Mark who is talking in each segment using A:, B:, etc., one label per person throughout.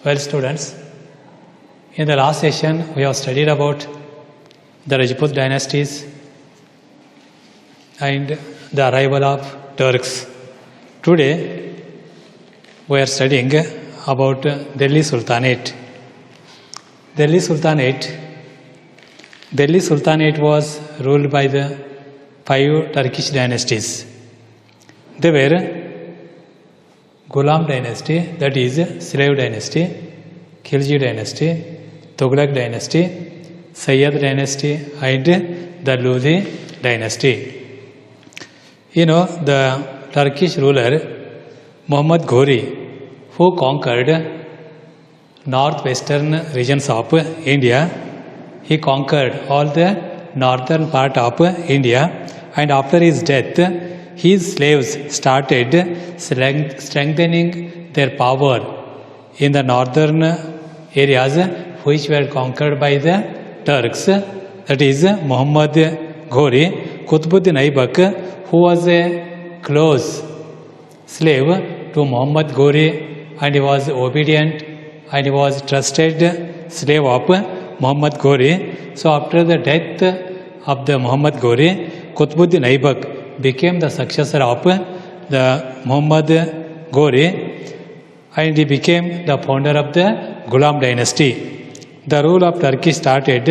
A: Well, students, in the last session we have studied about the Rajput dynasties and the arrival of Turks. Today we are studying about Delhi Sultanate. Delhi Sultanate was ruled by the 5 Turkish dynasties. They were Ghulam dynasty, that is slave dynasty, Khilji dynasty, Tughlaq dynasty, Sayyid dynasty and the Lodi dynasty. You know, the Turkish ruler Muhammad Ghori, who conquered northwestern regions of India, he conquered all the northern part of India, and after his death, his slaves started strengthening their power in the northern areas which were conquered by the Turks. That is Muhammad Ghori, Qutbuddin Aibak, who was a close slave to Muhammad Ghori, and he was obedient and he was trusted slave of Muhammad Ghori. So after the death of the Muhammad Ghori, Qutbuddin Aibak became the successor of the Muhammad Ghori, and he became the founder of the Ghulam dynasty. The rule of Turkey started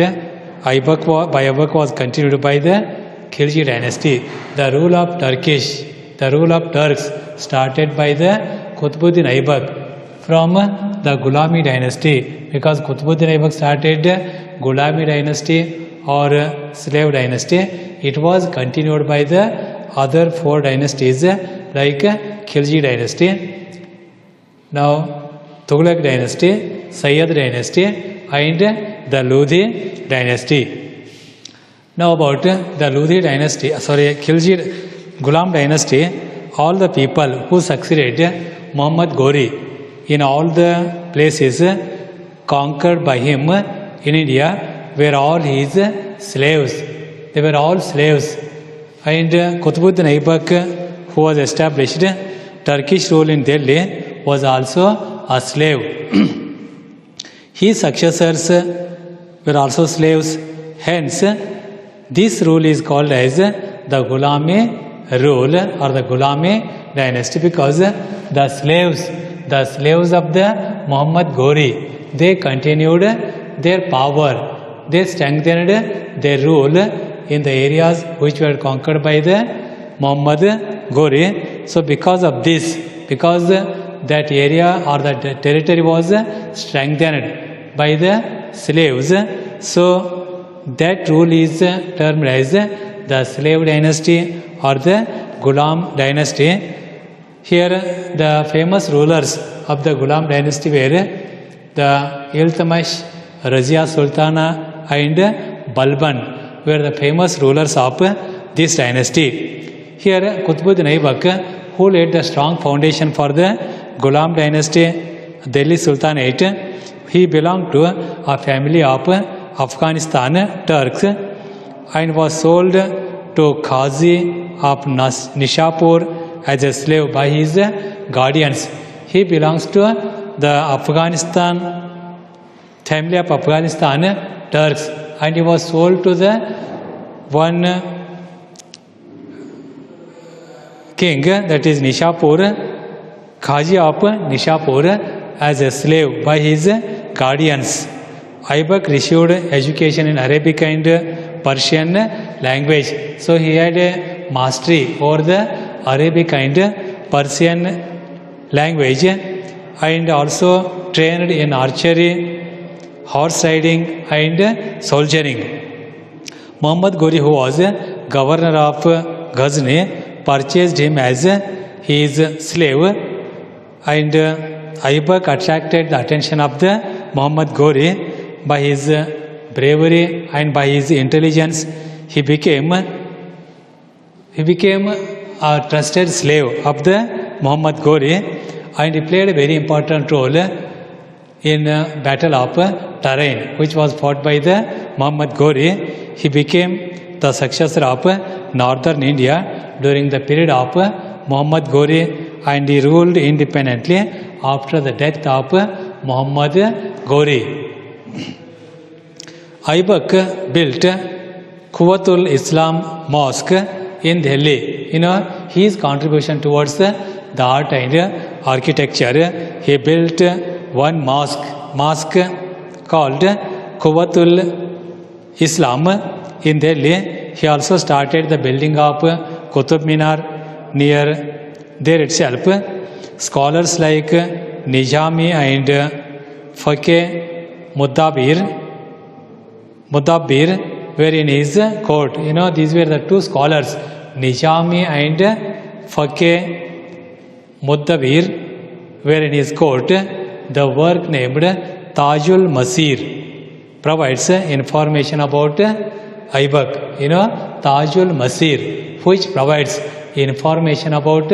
A: by Aibak was continued by the Khilji dynasty. The rule of Turks started by the Qutbuddin Aibak from the Ghulami dynasty, because Qutbuddin Aibak started Ghulami dynasty or slave dynasty. It was continued by the other 4 dynasties like Khilji dynasty, now Tughlaq dynasty, Sayyid dynasty and the Lodi dynasty. Now about the Lodi dynasty, Ghulam dynasty, all the people who succeeded Muhammad Ghori in all the places conquered by him in India were all his slaves. They were all slaves. And Qutbuddin Aibak, who was established Turkish rule in Delhi, was also a slave. His successors were also slaves. Hence, this rule is called as the Ghulami rule or the Ghulami dynasty, because the slaves of the Muhammad Ghori, they continued their power. They strengthened their rule in the areas which were conquered by the Muhammad Ghori. So because of this, because that area or the territory was strengthened by the slaves, so that rule is termed as the slave dynasty or the Ghulam dynasty. Here the famous rulers of the Ghulam dynasty were the Iltutmish, Razia Sultana and Balban were the famous rulers of this dynasty. Here Qutbuddin Aibak, who laid the strong foundation for the Ghulam dynasty, Delhi Sultanate, he belonged to a family of Afghanistan Turks and was sold to Qazi of Nishapur as a slave by his guardians. He belongs to the family of Afghanistan Turks, and he was sold to the one king, that is Nishapur, Qazi of Nishapur, as a slave by his guardians. Aibak received education in Arabic and Persian language. So he had a mastery over the Arabic and Persian language, and also trained in archery, horse riding and soldiering. Muhammad Ghori, who was governor of Ghazni, purchased him as his slave, and Aibak attracted the attention of the Muhammad Ghori by his bravery and by his intelligence. He became a trusted slave of the Muhammad Ghori, and he played a very important role in Battle of Tarain, which was fought by the Muhammad Ghori. He became the successor of northern India during the period of Muhammad Ghori, and he ruled independently after the death of Muhammad Ghori. Aibak built Quwwatul Islam Mosque in Delhi. His contribution towards the art and architecture, he built one mosque called Quwwatul Islam in Delhi. He also started the building of Qutub Minar near there itself. Scholars like Nizami and Faqih Mudabbir were in his court. These were the two scholars, Nizami and Faqih Mudabbir were in his court. The work named Tajul Masir provides information about Aibak. Tajul Masir, which provides information about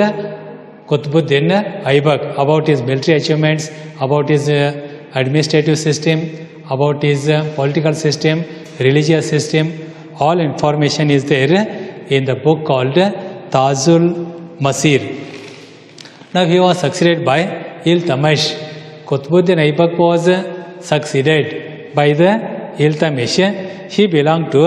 A: Qutbuddin Aibak, about his military achievements, about his administrative system, about his political system, religious system. All information is there in the book called Tajul Masir. Now he was succeeded by Iltamish. Qutbuddin Aibak was succeeded by the Iltamish. He belonged to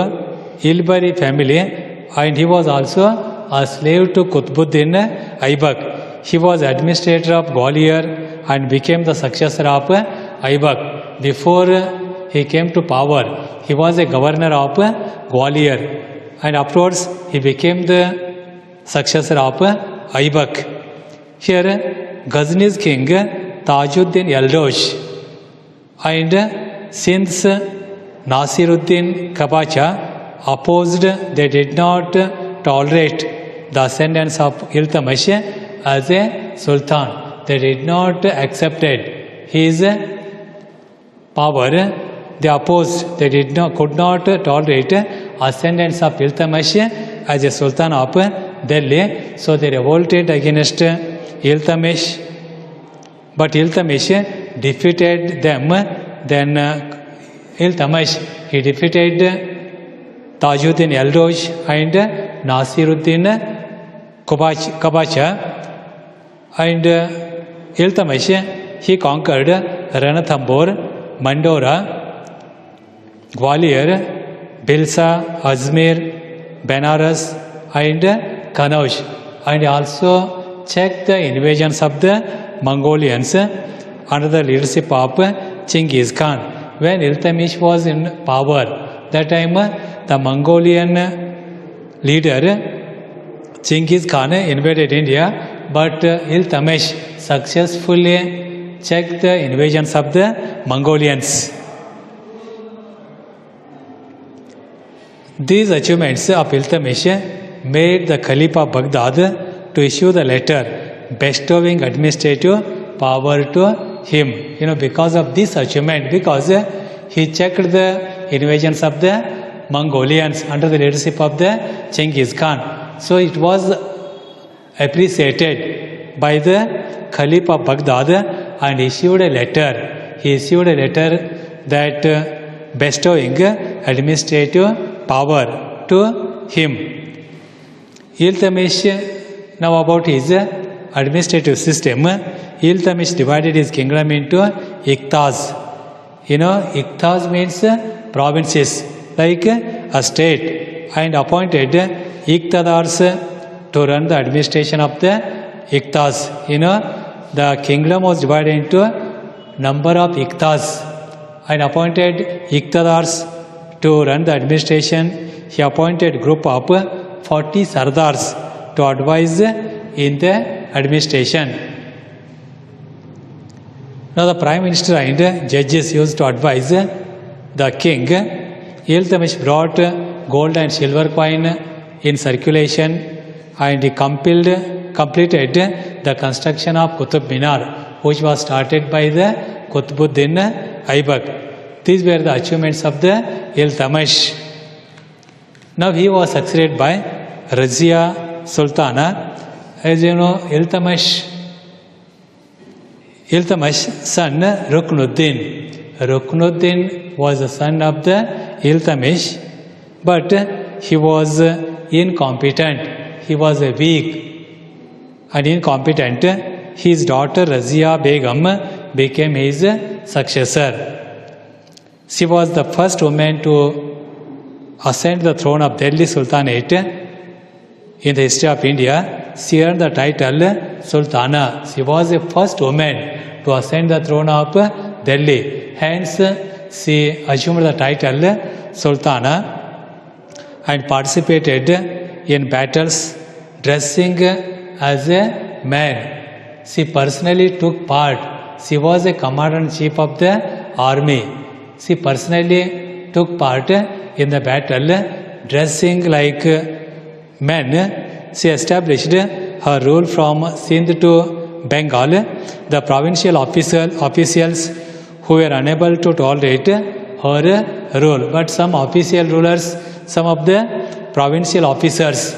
A: Ilbari family and he was also a slave to Qutbuddin Aibak. He was administrator of Gwalior and became the successor of Aibak. Before he came to power, he was a governor of Gwalior and afterwards he became the successor of Aibak. Here Ghazni's king Tajuddin Yaldosh and since Nasiruddin Kabacha opposed, they did not tolerate the ascendance of Iltamish as a sultan. They did not accept his power. They opposed. They could not tolerate ascendance of Iltamish as a sultan of Delhi. So they revolted against Iltamish. But Iltamish defeated them. Then Iltamish, he defeated Tajuddin Yaldosh and Nasiruddin Kabacha. And Iltamish, he conquered Ranthambore, Mandora, Gwalior, Bilsa, Ajmer, Benares and Kanauj. And also checked the invasions of the Mongolians under the leadership of Chinggis Khan. When Iltamish was in power, that time the Mongolian leader Chinggis Khan invaded India, but Iltamish successfully checked the invasions of the Mongolians. These achievements of Iltamish made the Caliph of Baghdad to issue the letter bestowing administrative power to him. Because of this achievement, because he checked the invasions of the Mongolians under the leadership of the Chinggis Khan. So it was appreciated by the Caliph of Baghdad and issued a letter. He issued a letter that bestowing administrative power to him. Iltamish, now about his administrative system, Iltamish divided his kingdom into Iqtas. Iqtas means provinces, like a state, and appointed Iqtadars to run the administration of the Iqtas. The kingdom was divided into number of Iqtas and appointed Iqtadars to run the administration. He appointed group of 40 Sardars to advise in the administration. Now the Prime Minister and judges used to advise the king. Iltamish brought gold and silver coin in circulation and he completed the construction of Qutub Minar, which was started by the Qutbuddin Aibak. These were the achievements of the Iltamish. Now he was succeeded by Razia Sultana. As you know, Iltamish's son Ruknuddin. Ruknuddin was the son of the Iltamish, but he was incompetent. He was weak and incompetent. His daughter Razia Begum became his successor. She was the first woman to ascend the throne of Delhi Sultanate in the history of India. She earned the title Sultana. She was the first woman to ascend the throne of Delhi. Hence, she assumed the title Sultana and participated in battles dressing as a man. She personally took part. She was a commander-in-chief of the army. She personally took part in the battle dressing like men. She established her rule from Sindh to Bengal. The provincial officials who were unable to tolerate her rule. But some official rulers, some of the provincial officers,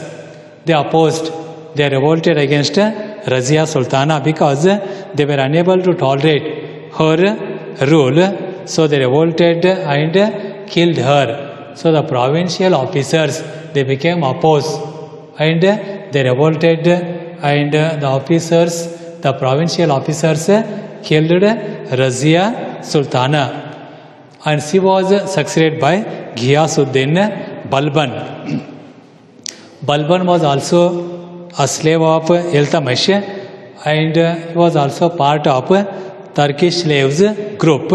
A: they opposed, they revolted against Razia Sultana because they were unable to tolerate her rule. So they revolted and killed her. So the provincial officers, they became opposed and they revolted, and the provincial officers killed Razia Sultana, and she was succeeded by Ghiyasuddin Balban. Balban was also a slave of Iltutmish, and he was also part of Turkish slaves group.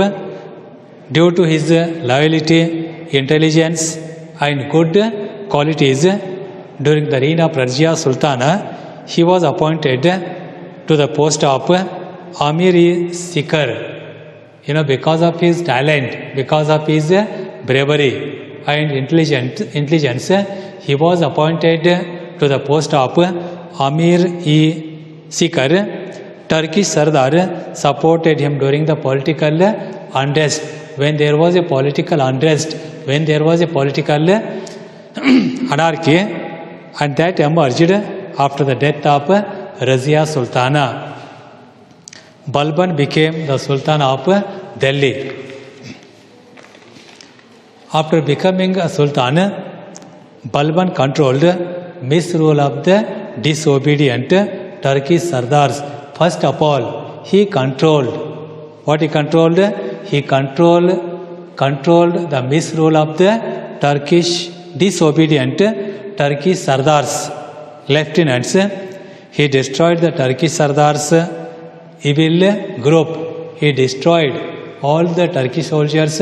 A: Due to his loyalty, intelligence and good qualities during the reign of Razia Sultana, he was appointed to the post of Amir-e-Sikar. Because of his talent, because of his bravery and intelligence, he was appointed to the post of Amir-e-Sikar. Turkish Sardar supported him during the political unrest. When there was a political unrest, when there was a political anarchy, and that emerged after the death of Razia Sultana. Balban became the Sultan of Delhi. After becoming a Sultan, Balban controlled misrule of the disobedient Turkish Sardars. First of all, he controlled. What he controlled? He controlled the misrule of the Turkish disobedient Turkish Sardars, lieutenants. He destroyed the Turkish Sardars' evil group. He destroyed all the Turkish soldiers'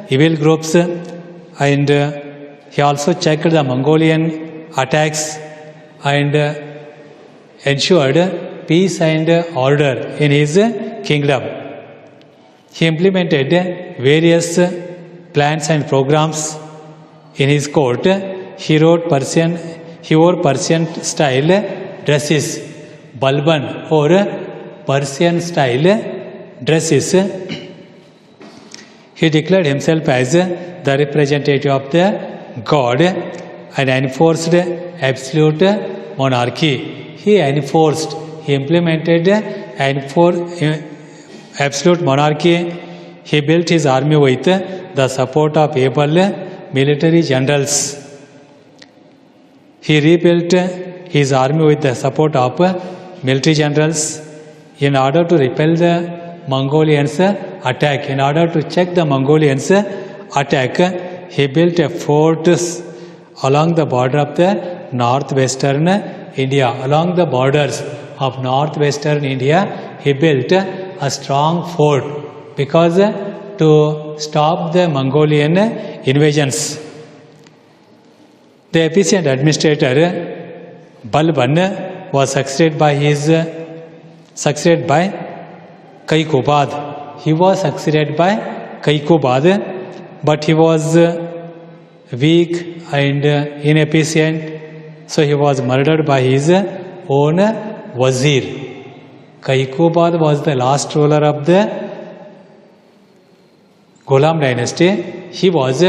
A: evil groups, and he also checked the Mongolian attacks and ensured peace and order in his kingdom. He implemented various plans and programs in his court. He wore Persian style dresses. Balban wore Persian style dresses. He declared himself as the representative of the God and enforced absolute monarchy. He implemented absolute monarchy. He built his army with the support of able military generals. He rebuilt his army with the support of military generals in order to repel the Mongolians' attack. In order to check the Mongolians' attack, he built a fort along the border of the northwestern India. Along the borders of northwestern India, he built a strong fort because to stop the Mongolian invasions. The efficient administrator Balban was succeeded by Kaikubad. He was succeeded by Kaikubad, but he was weak and inefficient, so he was murdered by his own wazir. Kaikubad was the last ruler of the Ghulam dynasty. He was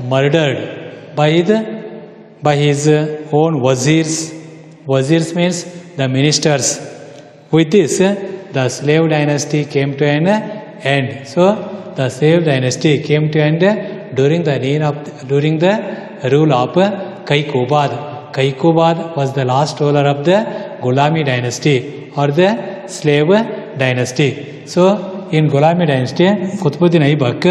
A: murdered by his own wazirs. Wazirs means the ministers. With this, the slave dynasty came to an end. So, the slave dynasty came to an end during the rule of Kaikubad. Kaikubad was the last ruler of the Ghulami dynasty or the slave dynasty. So, in Gulami dynasty, Qutbuddin Aibak,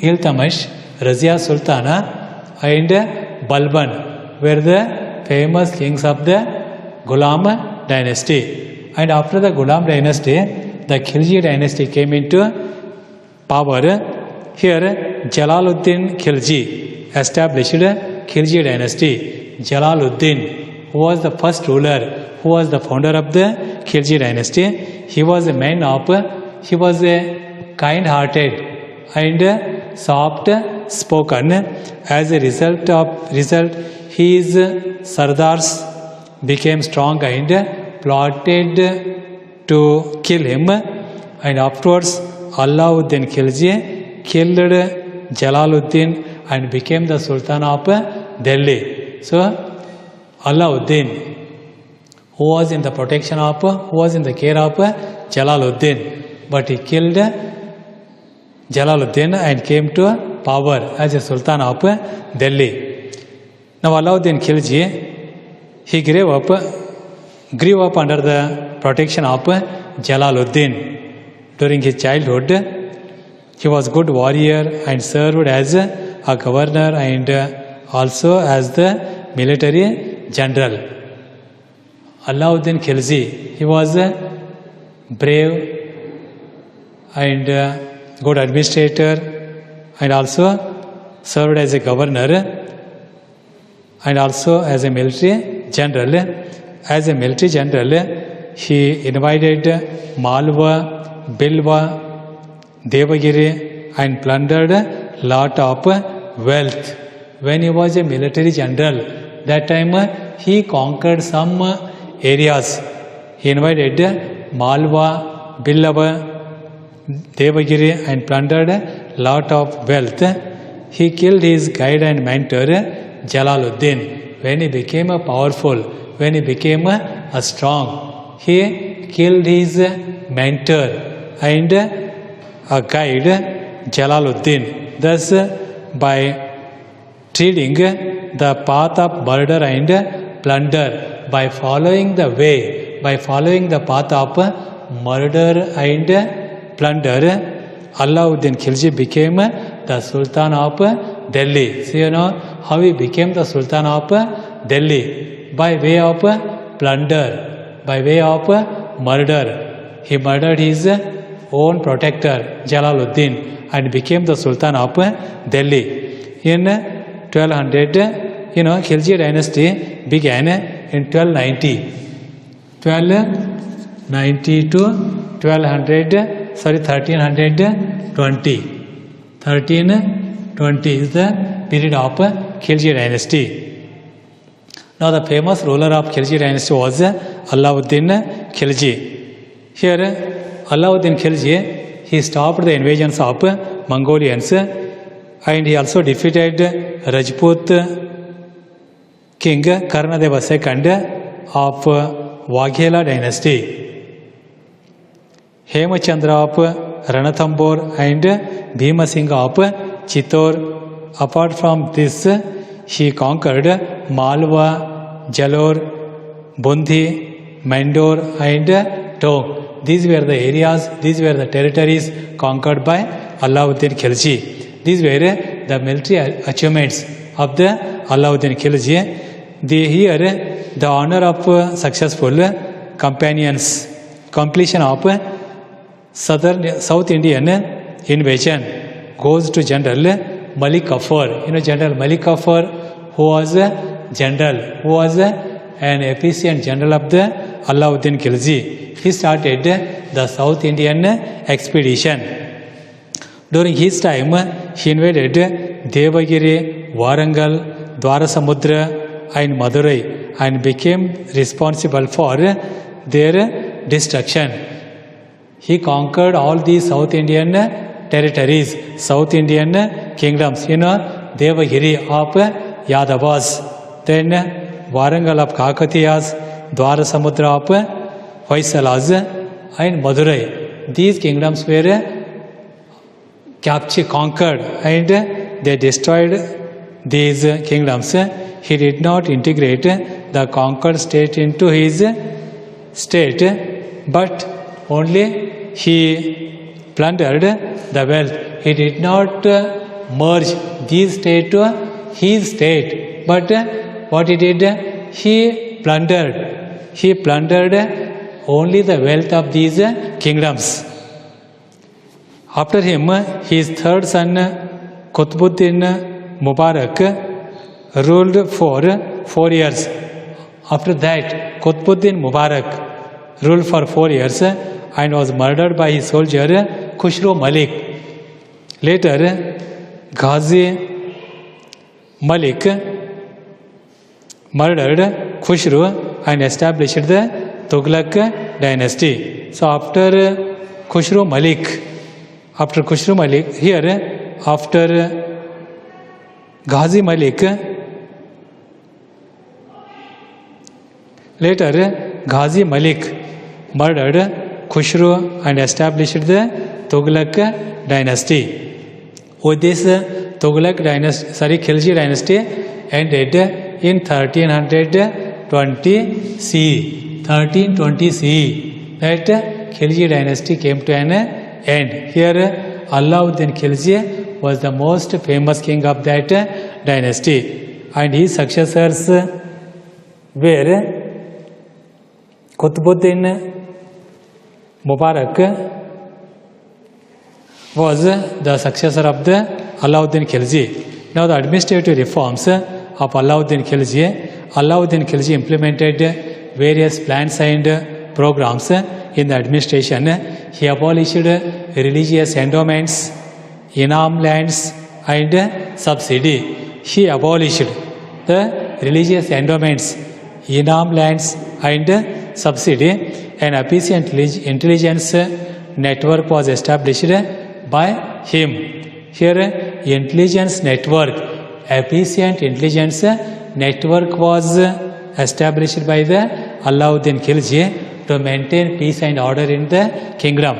A: Iltamash, Razia Sultana, and Balban were the famous kings of the Ghulam dynasty. And after the Ghulam dynasty, the Khilji dynasty came into power. Here, Jalaluddin Khilji established Khilji dynasty. Jalaluddin, who was the first ruler, who was the founder of the Khilji dynasty, he was a man of, he was a kind-hearted and soft-spoken. As a result, his Sardars became strong and plotted to kill him. And afterwards, Alauddin Khilji killed Jalaluddin and became the Sultan of Delhi. So, Alauddin, who was in the protection of, who was in the care of Jalaluddin, but he killed Jalaluddin and came to power as a Sultan of Delhi. Now Alauddin Khilji, he grew up under the protection of Jalaluddin. During his childhood, he was a good warrior and served as a governor and also as the military general. Alauddin Khilji, he was brave and good administrator and also served as a governor and also as a military general. As a military general, he invaded Malwa, Bilwa, Devagiri and plundered lot of wealth. When he was a military general, that time he conquered some areas. He invaded Malwa, Billava, Devagiri and plundered lot of wealth. He killed his guide and mentor Jalaluddin. When he became a powerful, when he became a strong, he killed his mentor and a guide Jalaluddin. Thus, by treading the path of murder and plunder, by following the way, by following the path of murder and plunder, Alauddin Khilji became the Sultan of Delhi. So you know how he became the Sultan of Delhi? By way of plunder, by way of murder. He murdered his own protector Jalaluddin and became the Sultan of Delhi. In 1200, Khilji dynasty began in 1290. 1290 to 1320. 1320 is the period of Khilji dynasty. Now the famous ruler of Khilji dynasty was Alauddin Khilji. Here Alauddin Khilji, he stopped the invasions of Mongolians and he also defeated Rajput king Karnadeva II of Waghela dynasty. Hemachandra of Ranthambore and Bhima Singh of Chittor. Apart from this, he conquered Malwa, Jalore, Bundi, Mandor and Tong. These were the areas, these were the territories conquered by Alauddin Khilji. These were the military achievements of the Alauddin Khilji. Here, the honor of successful completion of South Indian invasion goes to General Malik Kafur. General Malik Kafur, who was a general, who was an efficient general of the Alauddin Khilji. He started the South Indian expedition. During his time, he invaded Devagiri, Warangal, Dwarasamudra and Madurai and became responsible for their destruction. He conquered all these South Indian territories, South Indian kingdoms. Devagiri of Yadavas, then Warangal of Kakatiyas, Dwarasamudra of Hoysalas and Madurai. These kingdoms were conquered and they destroyed these kingdoms. He did not integrate the conquered state into his state, but only he plundered the wealth. He did not merge these states to his state, but what he did, he plundered only the wealth of these kingdoms. After him, his third son Qutbuddin Mubarak ruled for 4 years. After that, Qutbuddin Mubarak ruled for 4 years and was murdered by his soldier Khusro Malik. Later, Ghazi Malik murdered Khusro and established the Tughlaq dynasty. So after Khusro Malik, after Ghazi Malik, later Ghazi Malik murdered Khusro and established the Tughlaq dynasty. With this Tughlaq dynasty, Khilji dynasty ended in 1320 CE. 1320 CE, that Khilji dynasty came to an end. Here Alauddin Khilji was the most famous king of that dynasty, and his successors were Qutbuddin Mubarak was the successor of the Alauddin Khilji. Now the administrative reforms of Alauddin Khilji implemented various plans and programs in the administration. He abolished religious endowments, inam lands and subsidy. He abolished the religious endowments, inam lands and subsidy. An efficient intelligence network was established by him. Here, efficient intelligence network was established by the Alauddin Khilji to maintain peace and order in the kingdom.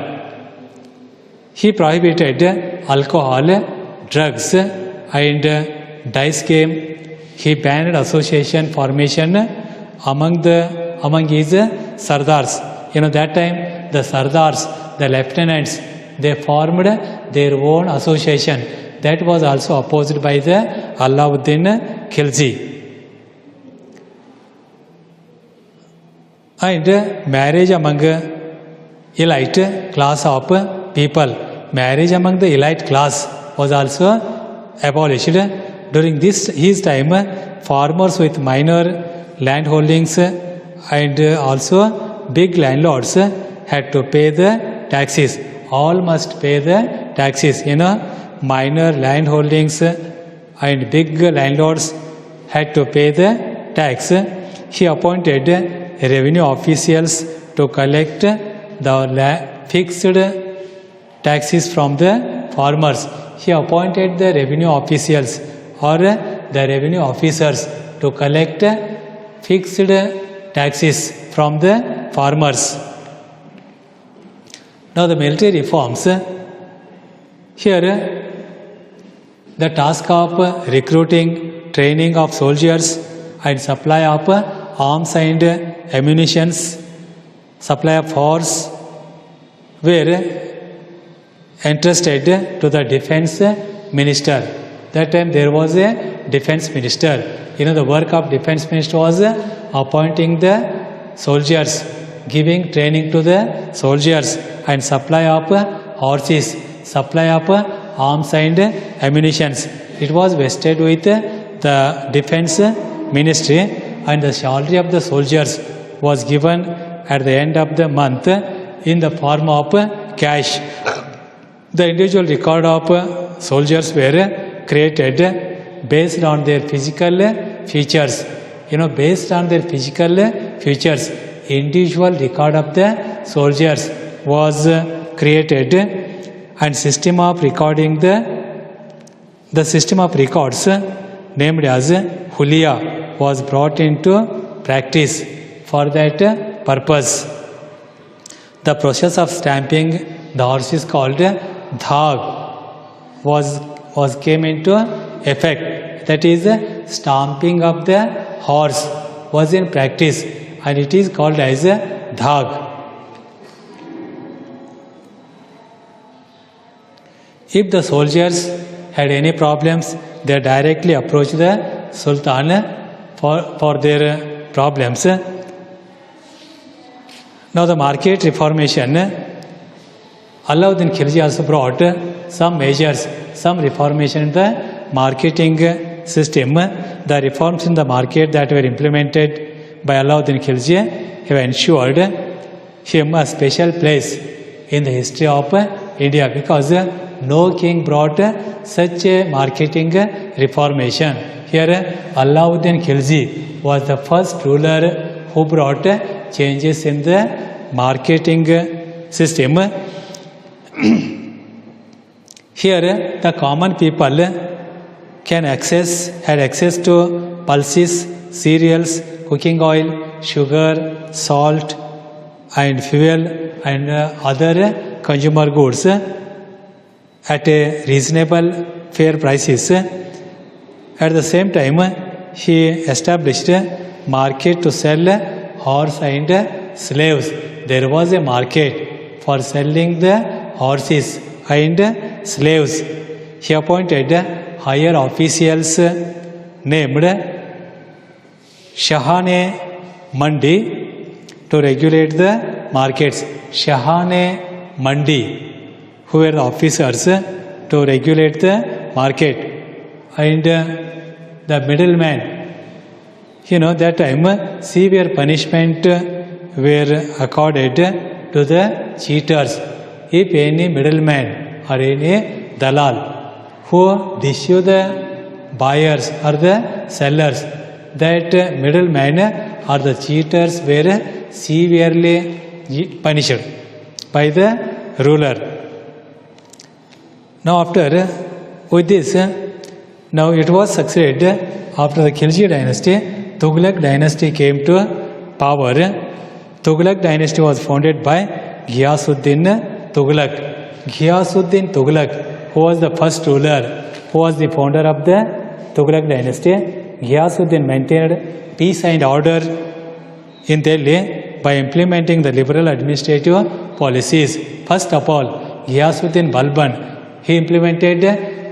A: He prohibited alcohol, drugs and dice game. He banned association formation among his sardars. That time the sardars, the lieutenants, they formed their own association. That was also opposed by the Alauddin Khilji. And marriage among elite class of people. Marriage among the elite class was also abolished. During his time, farmers with minor land holdings and also big landlords had to pay the taxes. All must pay the taxes. Minor land holdings and big landlords had to pay the tax. He appointed revenue officials to collect the fixed taxes from the farmers. He appointed the revenue officials or the revenue officers to collect fixed taxes from the farmers. Now the military reforms. Here the task of recruiting, training of soldiers and supply of arms and ammunition, supply of horse were entrusted to the defense minister. That time there was a defense minister. The work of defense minister was appointing the soldiers, giving training to the soldiers and supply of horses, supply of arms and ammunition. It was vested with the defense ministry, and the salary of the soldiers was given at the end of the month in the form of cash. The individual record of soldiers were created based on their physical features. Based on their physical features, individual record of the soldiers was created, and system of recording the system of records named as Hulia was brought into practice for that purpose. The process of stamping the horses called dhag was came into effect. That is, stamping of the horse was in practice, and it is called as dhag. If the soldiers had any problems, they directly approached the Sultan for their problems. Now the market reformation, Alauddin Khilji also brought some measures, some reformation in the marketing system. The reforms in the market that were implemented by Alauddin Khilji have ensured him a special place in the history of India, because no king brought such a marketing reformation. Here Alauddin Khilji was the first ruler who brought changes in the marketing system. Here the common people had access to pulses, cereals, cooking oil, sugar, salt and fuel and other consumer goods at a reasonable, fair prices. At the same time, he established a market to sell horse and slaves. There was a market for selling the horses and slaves. He appointed higher officials named Shahane Mandi to regulate the markets. Shahane Mandi, who were the officers to regulate the market. And the middleman, that time severe punishment were accorded to the cheaters. If any middleman or any dalal who deceive the buyers or the sellers, that middleman or the cheaters were severely punished by the ruler. Now after with this, now it was succeeded after the Khilji dynasty. Tughlaq dynasty came to power. Tughlaq dynasty was founded by Ghiyasuddin Tughlaq. Ghiyasuddin Tughlaq, who was the first ruler, who was the founder of the Tughlaq dynasty. Ghiyasuddin maintained peace and order in Delhi by implementing the liberal administrative policies. First of all, Ghiyasuddin Balban, he implemented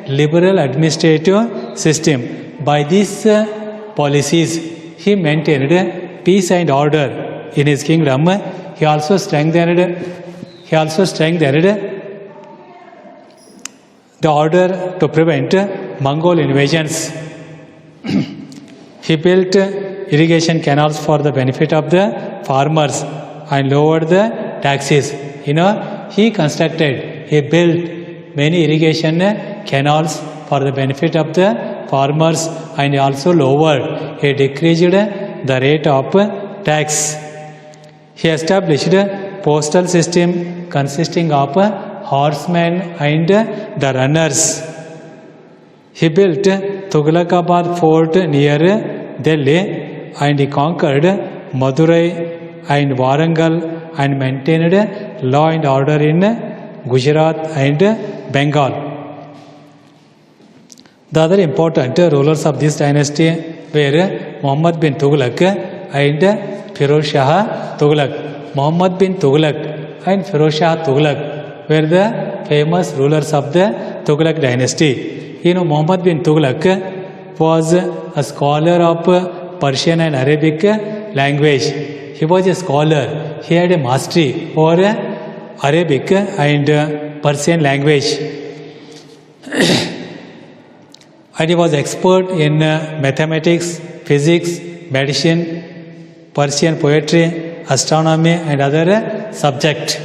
A: liberal administrative system. By these policies, he maintained peace and order in his kingdom. He also strengthened the order to prevent Mongol invasions. He built irrigation canals for the benefit of the farmers and lowered the taxes. He built many irrigation canals for the benefit of the farmers and also he decreased the rate of tax. He established a postal system consisting of horsemen and the runners. He built Tughlaqabad fort near Delhi and he conquered Madurai and Warangal and maintained law and order in Gujarat and Bengal. The other important rulers of this dynasty were Muhammad bin Tughlaq and Firoz Shah Tughlaq. Muhammad bin Tughlaq and Firoz Shah Tughlaq were the famous rulers of the Tughlaq dynasty. Muhammad bin Tughlaq was a scholar of Persian and Arabic language. He was a scholar. He had a mastery over Arabic and Persian language. And he was expert in mathematics, physics, medicine, Persian poetry, astronomy and other subjects.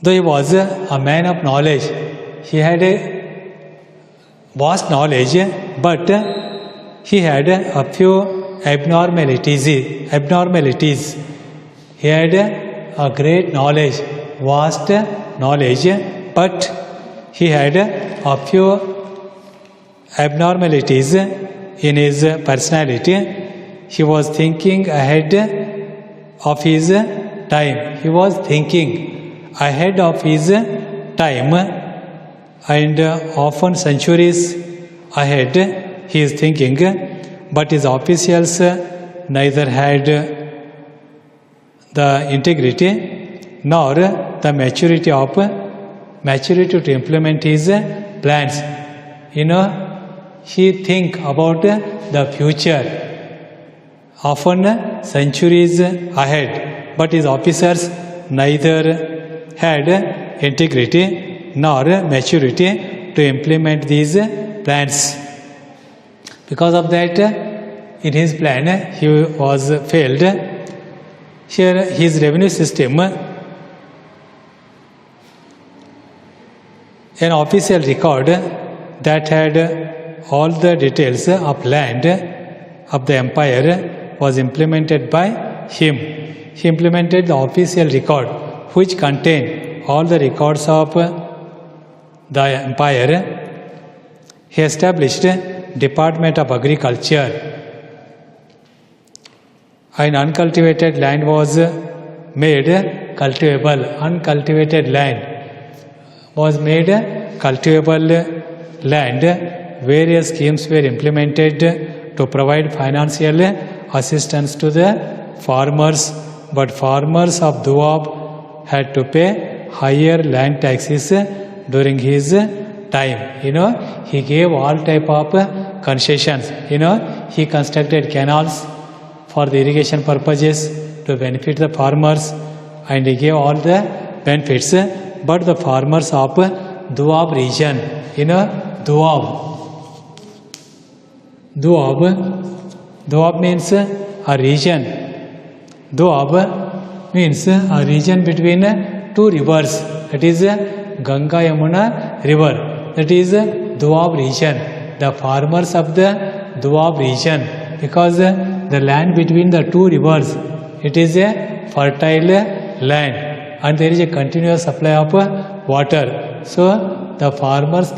A: Though he was a man of knowledge, he had a vast knowledge, but he had a few abnormalities. He had a great knowledge, vast knowledge, but he had a few abnormalities in his personality. He was thinking ahead of his time. He was thinking ahead of his time and often centuries ahead he is thinking, but his officials neither had the integrity nor the maturity of maturity to implement his plans. He think about the future, often centuries ahead, but his officers neither had integrity nor maturity to implement these plans. Because of that, in his plan, he was failed. Here, his revenue system, an official record that had all the details of land of the empire was implemented by him. He implemented the official record which contained all the records of the empire. He established Department of Agriculture. An uncultivated land was made cultivable. Uncultivated land was made cultivable land. Various schemes were implemented to provide financial assistance to the farmers, but farmers of Doab had to pay higher land taxes during his time. He gave all type of concessions. He constructed canals for the irrigation purposes to benefit the farmers, and he gave all the benefits. But the farmers of Doab region, Doab means a region. Doab means a region between two rivers. That is Ganga Yamuna river. That is Doab region. The farmers of the Doab region, because the land between the two rivers, it is a fertile land and there is a continuous supply of water. So the farmers can